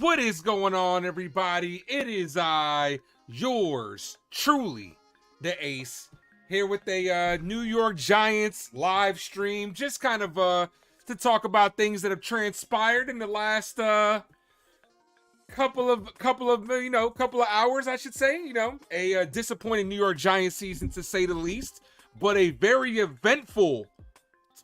What is going on, everybody? It is yours truly, the Ace, here with a New York Giants live stream, just kind of to talk about things that have transpired in the last couple of hours, I should say. A disappointing New York Giants season, to say the least, but a very eventful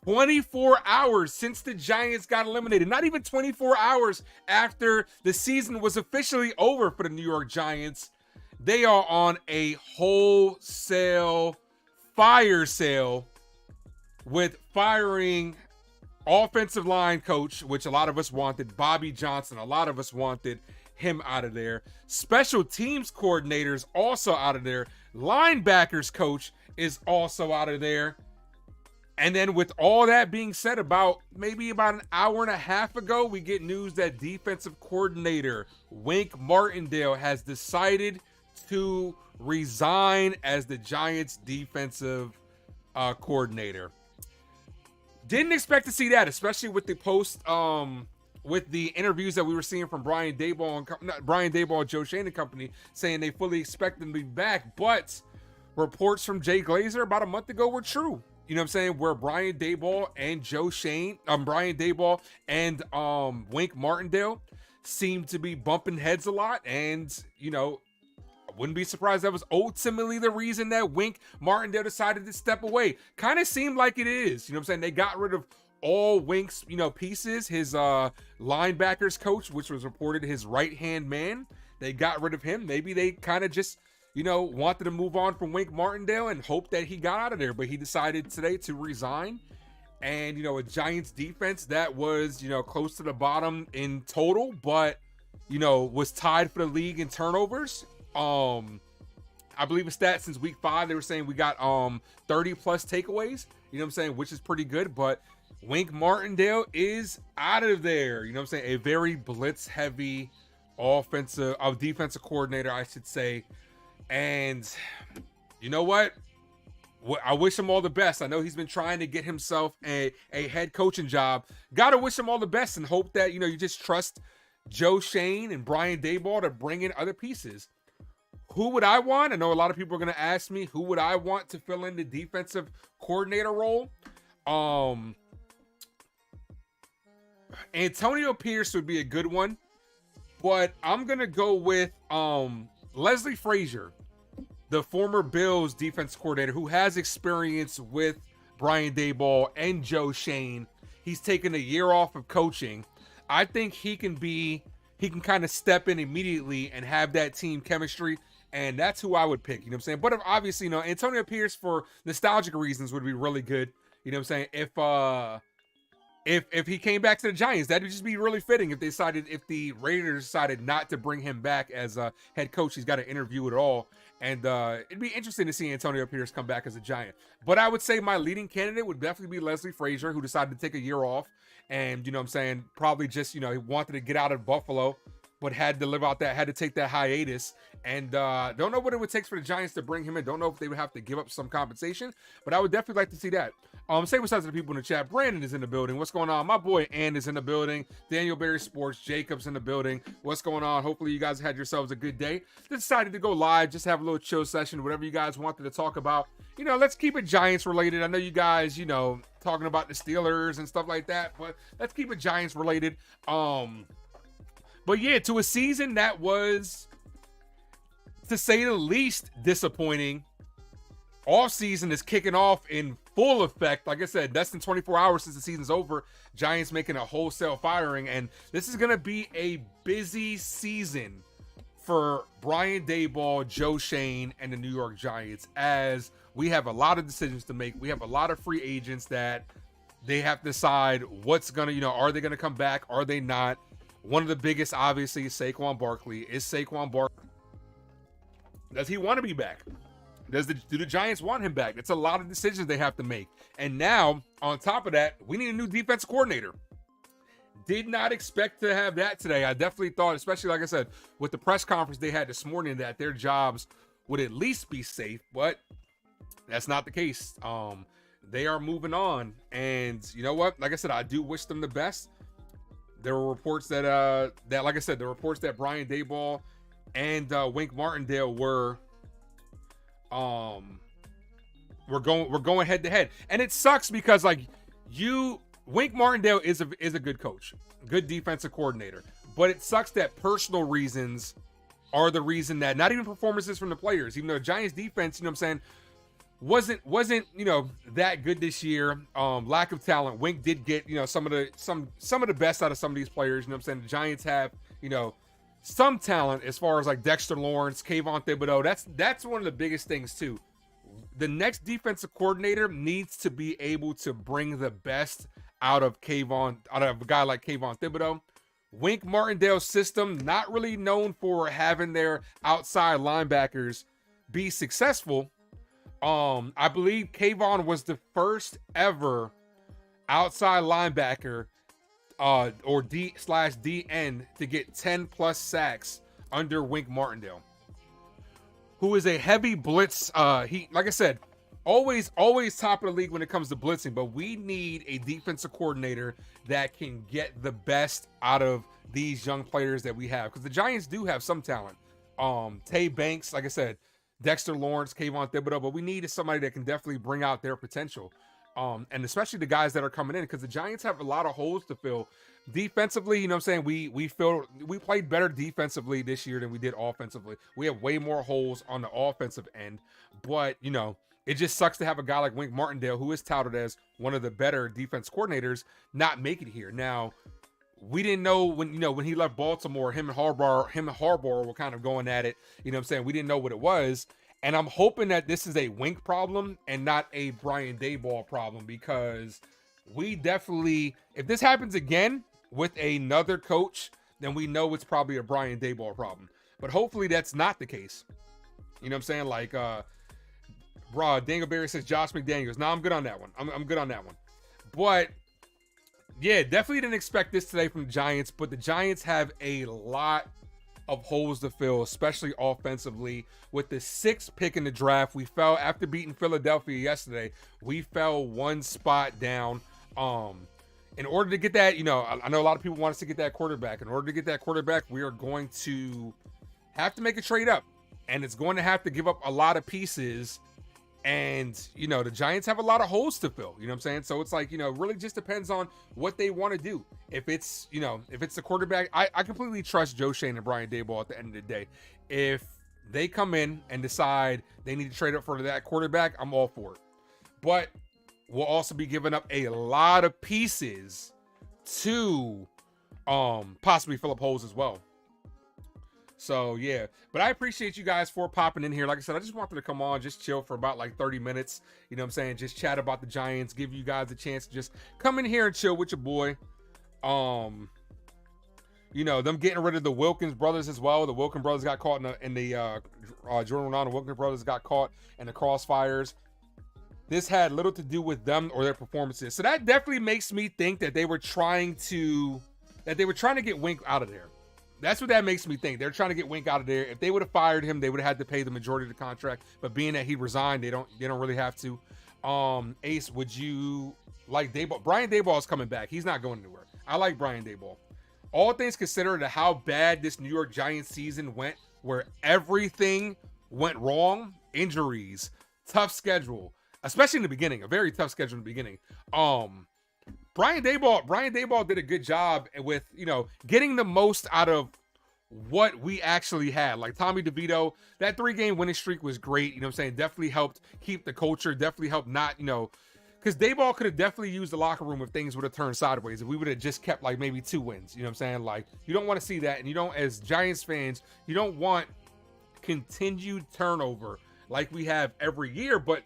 24 hours since the Giants got eliminated. Not even 24 hours after the season was officially over for the New York Giants. They are on a wholesale fire sale with firing offensive line coach, which a lot of us wanted, Bobby Johnson. A lot of us wanted him out of there. Special teams coordinators also out of there. Linebackers coach is also out of there. And then with all that being said, maybe about an hour and a half ago, we get news that defensive coordinator Wink Martindale has decided to resign as the Giants defensive coordinator. Didn't expect to see that, especially with the with the interviews that we were seeing from Brian Daboll and Joe Schoen and company saying they fully expect them to be back. But reports from Jay Glazer about a month ago were true. You know what I'm saying? Where Brian Daboll and Wink Martindale seem to be bumping heads a lot. And, I wouldn't be surprised that was ultimately the reason that Wink Martindale decided to step away. Kind of seemed like it is. You know what I'm saying? They got rid of all Wink's, pieces. His linebackers coach, which was reported his right-hand man. They got rid of him. Maybe they kind of just wanted to move on from Wink Martindale and hope that he got out of there. But he decided today to resign. And, a Giants defense that was, close to the bottom in total, but, was tied for the league in turnovers. I believe a stat since week 5, they were saying we got 30 plus takeaways, which is pretty good. But Wink Martindale is out of there. A very blitz heavy defensive coordinator, I should say. And you know what? I wish him all the best. I know he's been trying to get himself a head coaching job. Gotta wish him all the best and hope that, you just trust Joe Schoen and Brian Daboll to bring in other pieces. Who would I want? I know a lot of people are going to ask me, who would I want to fill in the defensive coordinator role? Antonio Pierce would be a good one, but I'm going to go with Leslie Frazier, the former Bills defense coordinator who has experience with Brian Daboll and Joe Schoen. He's taken a year off of coaching. I think he can kind of step in immediately and have that team chemistry, and that's who I would pick, But obviously, Antonio Pierce for nostalgic reasons would be really good, If he came back to the Giants, that would just be really fitting. If the Raiders decided not to bring him back as a head coach, he's got to interview it all. And it'd be interesting to see Antonio Pierce come back as a Giant. But I would say my leading candidate would definitely be Leslie Frazier, who decided to take a year off. And, probably just, he wanted to get out of Buffalo, but had to take that hiatus. And don't know what it would take for the Giants to bring him in. Don't know if they would have to give up some compensation, but I would definitely like to see that. Say what's up to the people in the chat. Brandon is in the building. What's going on? My boy Ann is in the building. Daniel Berry Sports, Jacob's in the building. What's going on? Hopefully you guys had yourselves a good day. Decided to go live, just have a little chill session, whatever you guys wanted to talk about. Let's keep it Giants related. I know you guys, talking about the Steelers and stuff like that, but let's keep it Giants related. But yeah, to a season that was, to say the least, disappointing. Off season is kicking off in full effect. Like I said, less than 24 hours since the season's over. Giants making a wholesale firing, and this is going to be a busy season for Brian Daboll, Joe Schoen, and the New York Giants, as we have a lot of decisions to make. We have a lot of free agents that they have to decide what's going to, are they going to come back? Are they not? One of the biggest, obviously, is Saquon Barkley. Is Saquon Barkley, does he want to be back? Do the Giants want him back? It's a lot of decisions they have to make. And now, on top of that, we need a new defensive coordinator. Did not expect to have that today. I definitely thought, especially like I said, with the press conference they had this morning, that their jobs would at least be safe, but that's not the case. They are moving on. And you know what? Like I said, I do wish them the best. there were reports that like I said, the reports that Brian Daboll and Wink Martindale were going head to head, and it sucks because like Wink Martindale is a good coach, good defensive coordinator, but it sucks that personal reasons are the reason that not even performances from the players, even though the Giants defense, you know what I'm saying, wasn't that good this year. Lack of talent. Wink did get some of the best out of some of these players. You know what I'm saying? The Giants have some talent as far as like Dexter Lawrence, Kayvon Thibodeau. That's one of the biggest things too. The next defensive coordinator needs to be able to bring the best out of a guy like Kayvon Thibodeau. Wink Martindale's system, not really known for having their outside linebackers be successful. I believe Kayvon was the first ever outside linebacker or D/DN to get 10 plus sacks under Wink Martindale, who is a heavy blitz. He, like I said, always top of the league when it comes to blitzing, but we need a defensive coordinator that can get the best out of these young players that we have, because the Giants do have some talent. Tay Banks, like I said, Dexter Lawrence, Kayvon Thibodeau, but we need somebody that can definitely bring out their potential. And especially the guys that are coming in, because the Giants have a lot of holes to fill defensively. You know what I'm saying? We played better defensively this year than we did offensively. We have way more holes on the offensive end, but it just sucks to have a guy like Wink Martindale, who is touted as one of the better defense coordinators, not make it here. Now, we didn't know when he left Baltimore, him and Harbaugh were kind of going at it. You know what I'm saying? We didn't know what it was. And I'm hoping that this is a Wink problem and not a Brian Daboll problem, because we definitely, if this happens again with another coach, then we know it's probably a Brian Daboll problem. But hopefully that's not the case. You know what I'm saying? Like, Dangleberry says Josh McDaniels. No, I'm good on that one. I'm good on that one. But yeah, definitely didn't expect this today from the Giants, but the Giants have a lot of holes to fill, especially offensively. With the 6th pick in the draft, we fell after beating Philadelphia yesterday. We fell one spot down. In order to get that, I know a lot of people want us to get that quarterback. In order to get that quarterback, we are going to have to make a trade up, and it's going to have to give up a lot of pieces. And, the Giants have a lot of holes to fill, you know what I'm saying? So it's like, really just depends on what they want to do. If it's the quarterback, I completely trust Joe Shane and Brian Daboll at the end of the day. If they come in and decide they need to trade up for that quarterback, I'm all for it. But we'll also be giving up a lot of pieces to possibly fill up holes as well. So, yeah. But I appreciate you guys for popping in here. Like I said, I just wanted to come on, just chill for about like 30 minutes. You know what I'm saying? Just chat about the Giants, give you guys a chance to just come in here and chill with your boy. Them getting rid of the Wilkins brothers as well. The Wilkins brothers got caught in the Jordan Ronaldo Wilkins brothers got caught in the crossfires. This had little to do with them or their performances. So that definitely makes me think that they were trying to get Wink out of there. That's what that makes me think. They're trying to get Wink out of there. If they would have fired him, they would have had to pay the majority of the contract. But being that he resigned, they don't really have to. Ace, would you like Daboll? Brian Daboll is coming back. He's not going anywhere. I like Brian Daboll. All things considered, how bad this New York Giants season went, where everything went wrong, injuries, tough schedule, especially in the beginning, a very tough schedule in the beginning. Brian Daboll did a good job with, getting the most out of what we actually had. Like Tommy DeVito, that 3-game winning streak was great. You know what I'm saying? Definitely helped keep the culture, definitely helped not, because Daboll could have definitely used the locker room if things would have turned sideways. If we would have just kept like maybe 2 wins, you know what I'm saying? Like, you don't want to see that. And you don't, as Giants fans, you don't want continued turnover like we have every year. But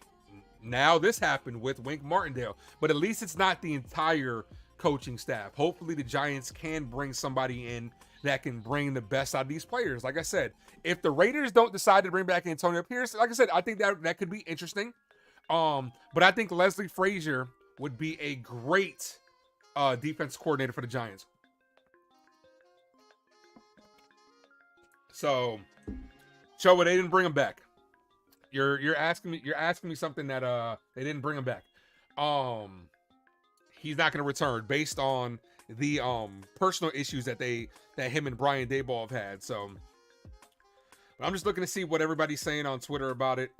now this happened with Wink Martindale, but at least it's not the entire coaching staff. Hopefully the Giants can bring somebody in that can bring the best out of these players. Like I said, if the Raiders don't decide to bring back Antonio Pierce, like I said, I think that could be interesting. But I think Leslie Frazier would be a great defense coordinator for the Giants. So, Choa, they didn't bring him back. You're asking me something that they didn't bring him back. He's not going to return based on the personal issues that him and Brian Daboll have had. So but I'm just looking to see what everybody's saying on Twitter about it.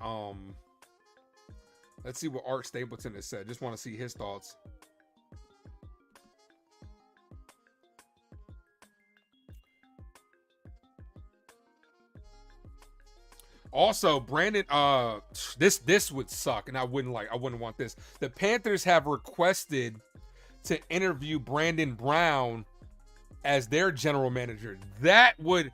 Let's see what Art Stapleton has said. Just want to see his thoughts. Also, Brandon, this would suck, and I wouldn't want this. The Panthers have requested to interview Brandon Brown as their general manager. That would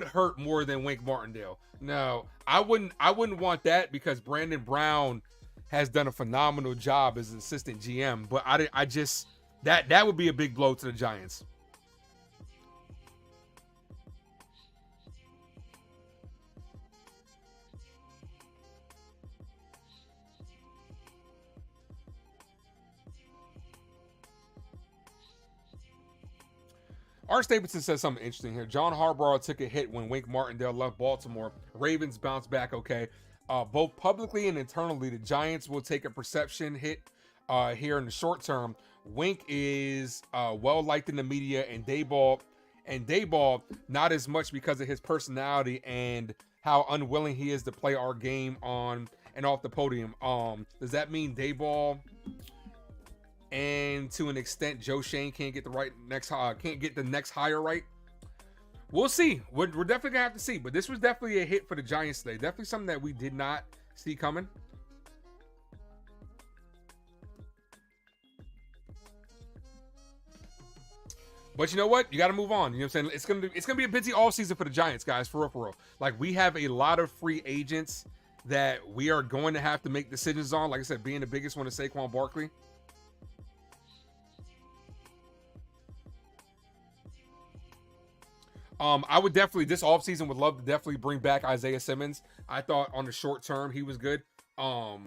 hurt more than Wink Martindale. No, I wouldn't want that, because Brandon Brown has done a phenomenal job as an assistant GM. But I just that would be a big blow to the Giants. Art Stapleton says something interesting here. John Harbaugh took a hit when Wink Martindale left Baltimore. Ravens bounced back okay. Both publicly and internally, the Giants will take a perception hit here in the short term. Wink is well liked in the media, and Daboll not as much because of his personality and how unwilling he is to play our game on and off the podium. Does that mean Daboll and to an extent Joe Shane can't get the next hire right? We'll see. We're definitely gonna have to see. But this was definitely a hit for the Giants today. Definitely something that we did not see coming. But you know what? You got to move on. You know what I'm saying? It's gonna be a busy all season for the Giants, guys. For real. Like, we have a lot of free agents that we are going to have to make decisions on. Like I said, being the biggest one is Saquon Barkley. I would definitely, this offseason, would love to definitely bring back Isaiah Simmons. I thought on the short term he was good. But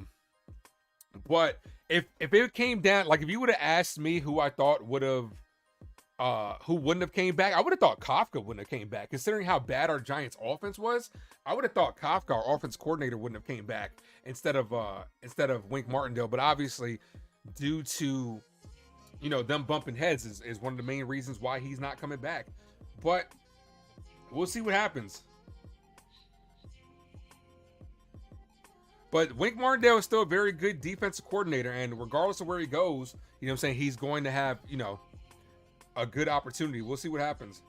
if it came down, like, if you would have asked me who I thought who wouldn't have came back, I would have thought Kafka wouldn't have came back. Considering how bad our Giants offense was, I would have thought Kafka, our offense coordinator, wouldn't have came back instead of Wink Martindale. But obviously, due to, you know, them bumping heads is one of the main reasons why he's not coming back. But we'll see what happens. But Wink Martindale is still a very good defensive coordinator, and regardless of where he goes, you know what I'm saying, he's going to have, you know, a good opportunity. We'll see what happens.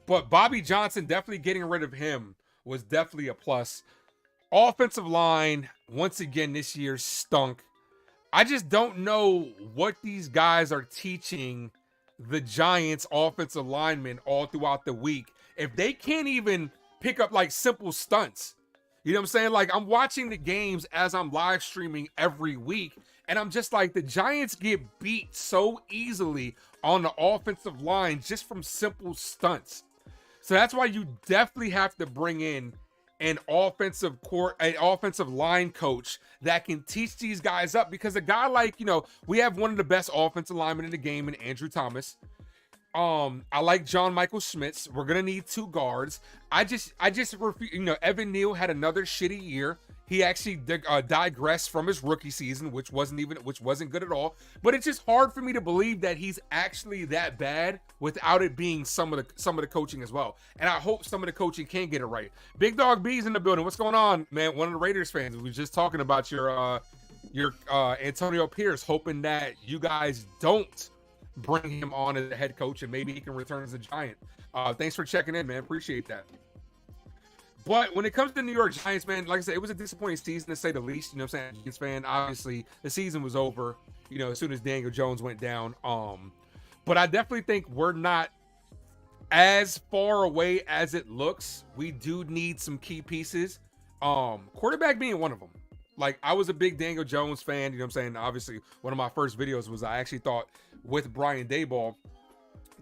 But Bobby Johnson, definitely getting rid of him was definitely a plus. Offensive line, once again this year, stunk. I just don't know what these guys are teaching the Giants offensive linemen all throughout the week. If they can't even pick up like simple stunts, you know what I'm saying? Like, I'm watching the games as I'm live streaming every week, and I'm just like, the Giants get beat so easily on the offensive line just from simple stunts. So that's why you definitely have to bring in an offensive line coach that can teach these guys up, because a guy like, you know, we have one of the best offensive linemen in the game in Andrew Thomas. I like John Michael Schmitz. We're gonna need two guards. I just refuse. You know, Evan Neal had another shitty year. He actually digressed from his rookie season, which wasn't good at all. But it's just hard for me to believe that he's actually that bad without it being some of the coaching as well. And I hope some of the coaching can get it right. Big Dog B's in the building. What's going on, man? One of the Raiders fans. We were just talking about your Antonio Pierce, hoping that you guys don't bring him on as a head coach and maybe he can return as a Giant. Thanks for checking in, man. Appreciate that. But when it comes to the New York Giants, man, like I said, it was a disappointing season to say the least. You know what I'm saying? Giants fan, obviously, the season was over, you know, as soon as Daniel Jones went down. But I definitely think we're not as far away as it looks. We do need some key pieces. Quarterback being one of them. Like, I was a big Daniel Jones fan, you know what I'm saying? Obviously, one of my first videos was I actually thought with Brian Daboll,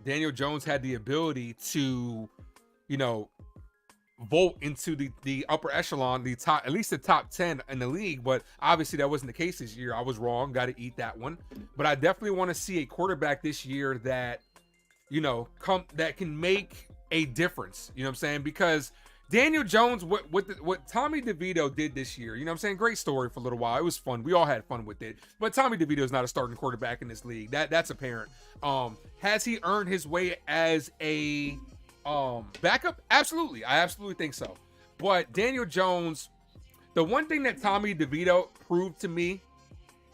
Daniel Jones had the ability to, you know, vote into the upper echelon, the top, at least the top 10 in the league. But obviously that wasn't the case this year. I was wrong. Got to eat that one. But I definitely want to see a quarterback this year that, you know, that can make a difference. You know what I'm saying? Because Daniel Jones, what Tommy DeVito did this year, you know what I'm saying? Great story for a little while. It was fun. We all had fun with it. But Tommy DeVito is not a starting quarterback in this league. That's apparent. Has he earned his way as a backup? Absolutely. I absolutely think so. But Daniel Jones, the one thing that Tommy DeVito proved to me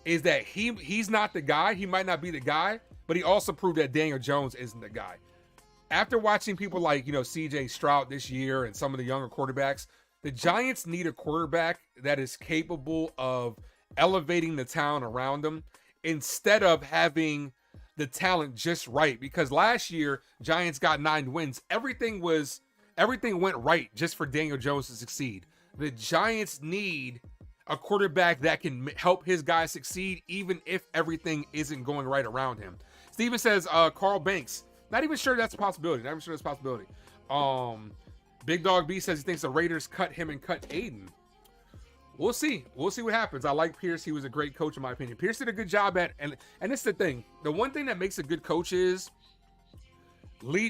is that he's not the guy. He might not be the guy, but he also proved that Daniel Jones isn't the guy. After watching people like, CJ Stroud this year and some of the younger quarterbacks, the Giants need a quarterback that is capable of elevating the talent around them instead of having the talent just right. Because last year, Giants got 9 wins. Everything went right just for Daniel Jones to succeed. The Giants need a quarterback that can help his guys succeed even if everything isn't going right around him. Steven says, Carl Banks. Not even sure that's a possibility. Big Dog B says he thinks the Raiders cut him and cut Aiden. We'll see. We'll see what happens. I like Pierce. He was a great coach in my opinion. Pierce did a good job and it's the thing. The one thing that makes a good coach is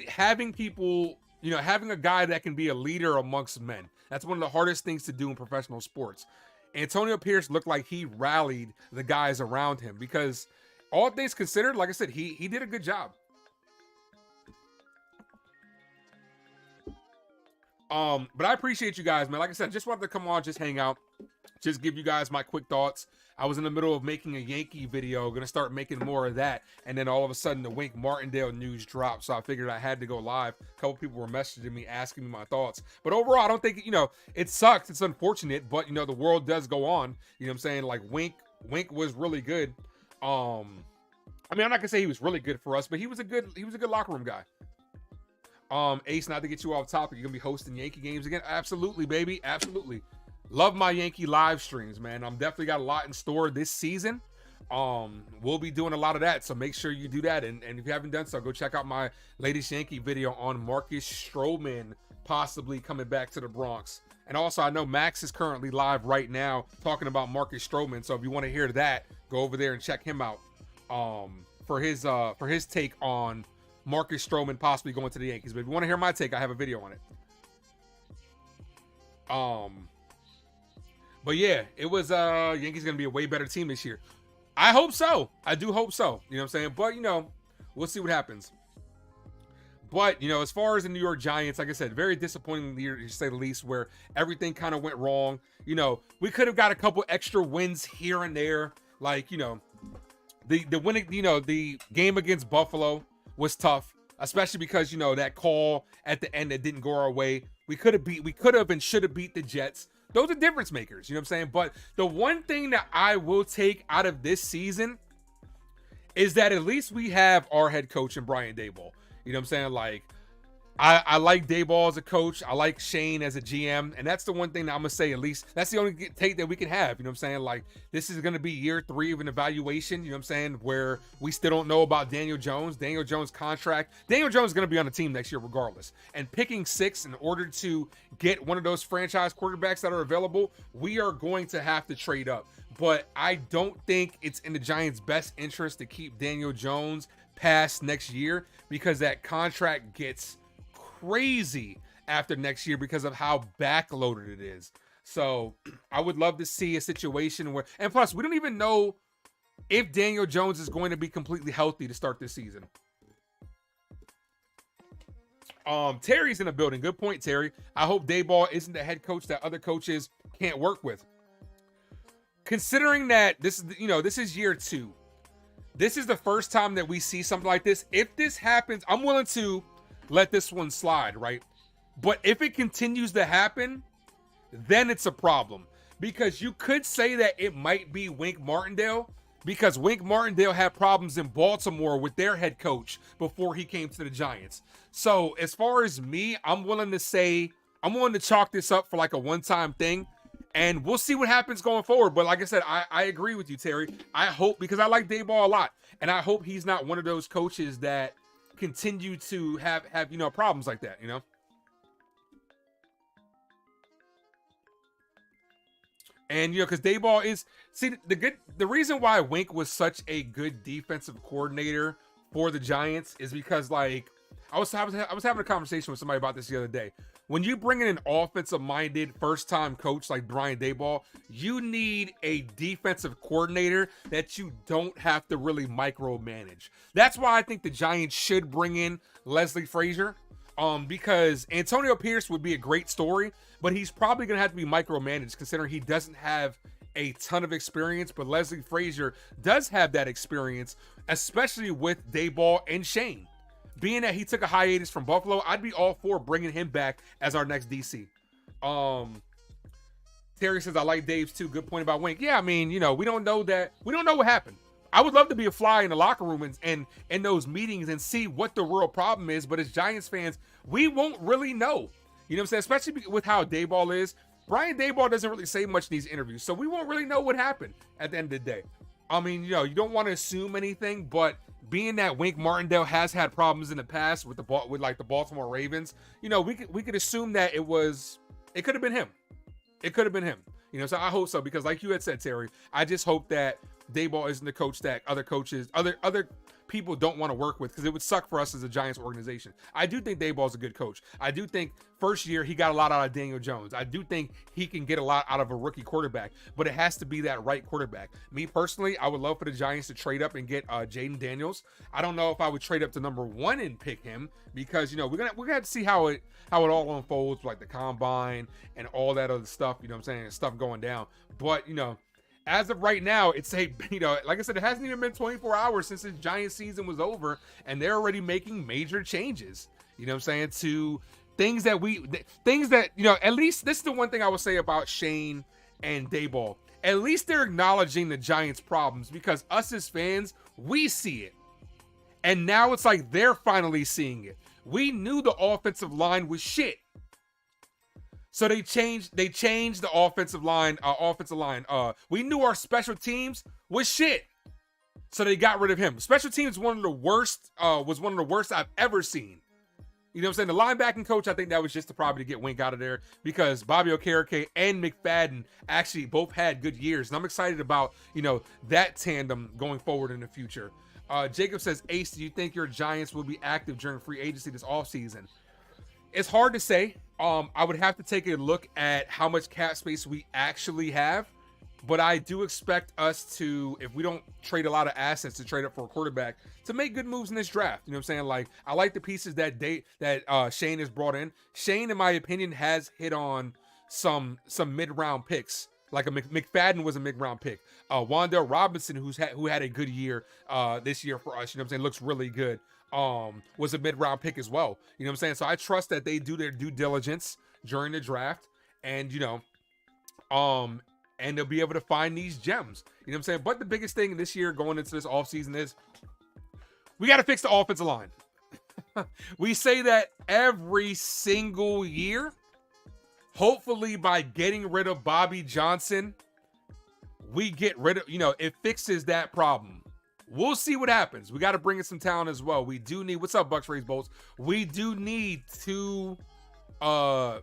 having people, having a guy that can be a leader amongst men. That's one of the hardest things to do in professional sports. Antonio Pierce looked like he rallied the guys around him because all things considered, like I said, he did a good job. But I appreciate you guys, man. Like I said, just wanted to come on, just hang out, just give you guys my quick thoughts. I was in the middle of making a Yankee video, gonna start making more of that, and then all of a sudden the Wink Martindale news dropped, so I figured I had to go live. A couple people were messaging me asking me my thoughts, but overall, I don't think it sucks. It's unfortunate, but the world does go on. You know what I'm saying? Like Wink was really good. I mean, I'm not gonna say he was really good for us, but he was a good locker room guy. Ace, not to get you off topic, you're gonna be hosting Yankee games again? Absolutely, baby. Absolutely. Love my Yankee live streams, man. I'm definitely got a lot in store this season. We'll be doing a lot of that, so make sure you do that. And if you haven't done so, go check out my latest Yankee video on Marcus Stroman possibly coming back to the Bronx. And also, I know Max is currently live right now talking about Marcus Stroman. So if you want to hear that, go over there and check him out for his take on Marcus Stroman possibly going to the Yankees. But if you want to hear my take, I have a video on it. But yeah, it was Yankees gonna be a way better team this year. I hope so. I do hope so. You know what I'm saying? But we'll see what happens. But as far as the New York Giants, like I said, very disappointing year to say the least, where everything kind of went wrong. We could have got a couple extra wins here and there. Like, the winning, the game against Buffalo was tough, especially because that call at the end that didn't go our way. We could have and should have beat the Jets. Those are difference makers, you know what I'm saying? But the one thing that I will take out of this season is that at least we have our head coach in Brian Daboll. You know what I'm saying? Like, I like Daboll as a coach. I like Shane as a GM. And that's the one thing that I'm going to say, at least that's the only take that we can have. You know what I'm saying? Like, this is going to be year 3 of an evaluation, you know what I'm saying, where we still don't know about Daniel Jones. Daniel Jones' contract. Daniel Jones is going to be on the team next year regardless. And picking 6 in order to get one of those franchise quarterbacks that are available, we are going to have to trade up. But I don't think it's in the Giants' best interest to keep Daniel Jones past next year, because that contract gets crazy after next year because of how backloaded it is. So I would love to see a situation where, and plus we don't even know if Daniel Jones is going to be completely healthy to start this season. Terry's in the building. Good point, Terry. I hope Daboll isn't the head coach that other coaches can't work with. Considering that this is year 2. This is the first time that we see something like this. If this happens, I'm willing to let this one slide, right? But if it continues to happen, then it's a problem. Because you could say that it might be Wink Martindale, because Wink Martindale had problems in Baltimore with their head coach before he came to the Giants. So as far as me, I'm willing to chalk this up for like a one-time thing. And we'll see what happens going forward. But like I said, I agree with you, Terry. I hope, because I like Daboll a lot, and I hope he's not one of those coaches that continue to have problems like that, And because Daboll is, the reason why Wink was such a good defensive coordinator for the Giants is because, like, I was having a conversation with somebody about this the other day. when you bring in an offensive-minded first-time coach like Brian Daboll, you need a defensive coordinator that you don't have to really micromanage. That's why I think the Giants should bring in Leslie Frazier, because Antonio Pierce would be a great story, but he's probably going to have to be micromanaged considering he doesn't have a ton of experience, but Leslie Frazier does have that experience, especially with Daboll and Shane. Being that he took a hiatus from Buffalo, I'd be all for bringing him back as our next DC. Terry says, I like Dave's too. Good point about Wink. Yeah, I mean, you know, we don't know what happened. I would love to be a fly in the locker room and in those meetings and see what the real problem is. But as Giants fans, we won't really know. You know what I'm saying? Especially with how Daboll is. Brian Daboll doesn't really say much in these interviews, so we won't really know what happened at the end of the day. I mean, you know, you don't want to assume anything, but being that Wink Martindale has had problems in the past with the Baltimore Ravens, you know, we could assume that it could have been him. It could have been him. You know, so I hope so, because like you had said, Terry, I just hope that Daboll isn't the coach that other coaches, other people don't want to work with, because it would suck for us as a Giants organization. I do think Daboll's a good coach. I do think first year he got a lot out of Daniel Jones. I do think he can get a lot out of a rookie quarterback, but it has to be that right quarterback. Me personally, I would love for the Giants to trade up and get Jaden Daniels. I don't know if I would trade up to number 1 and pick him, because, you know, we're gonna have to see how it all unfolds, like the combine and all that other stuff, you know what I'm saying, stuff going down. But, you know, as of right now, it's you know, like I said, it hasn't even been 24 hours since the Giants season was over, and they're already making major changes, you know what I'm saying, to things that, you know, at least this is the one thing I would say about Shane and Daboll. At least they're acknowledging the Giants' problems, because us as fans, we see it. And now it's like they're finally seeing it. We knew the offensive line was shit. So they changed the offensive line. We knew our special teams was shit. So they got rid of him. Special teams was one of the worst I've ever seen. You know what I'm saying? The linebacking coach, I think that was just to probably get Wink out of there, because Bobby Okereke and McFadden actually both had good years. And I'm excited about, you know, that tandem going forward in the future. Jacob says, Ace, do you think your Giants will be active during free agency this offseason? It's hard to say. I would have to take a look at how much cap space we actually have, but I do expect us to, if we don't trade a lot of assets to trade up for a quarterback, to make good moves in this draft. You know what I'm saying? Like, I like the pieces that Shane has brought in. Shane, in my opinion, has hit on some mid-round picks. Like McFadden was a mid-round pick. Wan'Dale Robinson, who had a good year this year for us, you know what I'm saying, looks really good. Was a mid-round pick as well. You know what I'm saying? So I trust that they do their due diligence during the draft, and, you know, and they'll be able to find these gems. You know what I'm saying? But the biggest thing this year going into this offseason is we got to fix the offensive line. We say that every single year. Hopefully by getting rid of Bobby Johnson, we get rid of, you know, it fixes that problem. We'll see what happens. We got to bring in some talent as well. We do need, what's up, Bucks Raise Bolts? We do need two guards.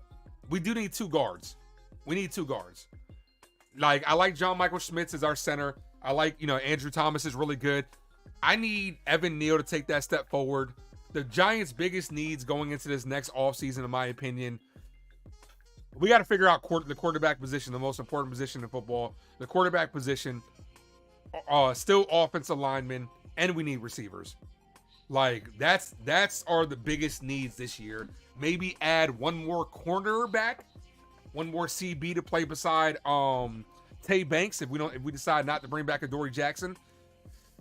We need two guards. Like, I like John Michael Schmitz as our center. I like, you know, Andrew Thomas is really good. I need Evan Neal to take that step forward. The Giants' biggest needs going into this next offseason, in my opinion, we got to figure out the quarterback position, the most important position in football. The quarterback position, still offensive linemen, and we need receivers. Like, that's are the biggest needs this year. Maybe add one more cornerback, one more CB to play beside Tay Banks if we decide not to bring back Adoree Jackson.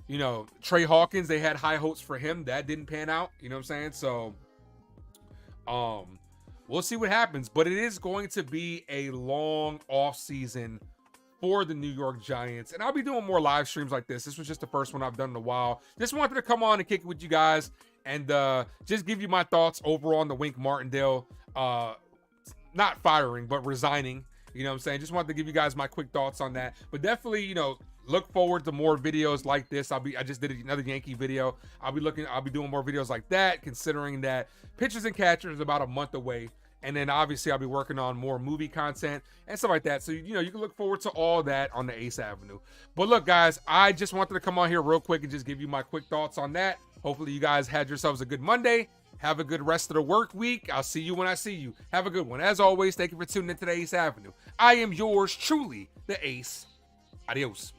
You know, Trey Hawkins, they had high hopes for him. That didn't pan out. You know what I'm saying? So, we'll see what happens. But it is going to be a long off season for the New York Giants. And I'll be doing more live streams like this. This was just the first one I've done in a while. Just wanted to come on and kick it with you guys and just give you my thoughts over on the Wink Martindale, not firing, but resigning. You know what I'm saying? Just wanted to give you guys my quick thoughts on that. But definitely, you know, look forward to more videos like this. I just did another Yankee video. I'll be doing more videos like that, considering that Pitchers and Catchers is about a month away. And then obviously I'll be working on more movie content and stuff like that. So, you know, you can look forward to all that on the Ace Avenue. But look, guys, I just wanted to come on here real quick and just give you my quick thoughts on that. Hopefully you guys had yourselves a good Monday. Have a good rest of the work week. I'll see you when I see you. Have a good one. As always, thank you for tuning in to the Ace Avenue. I am yours truly, the Ace. Adios.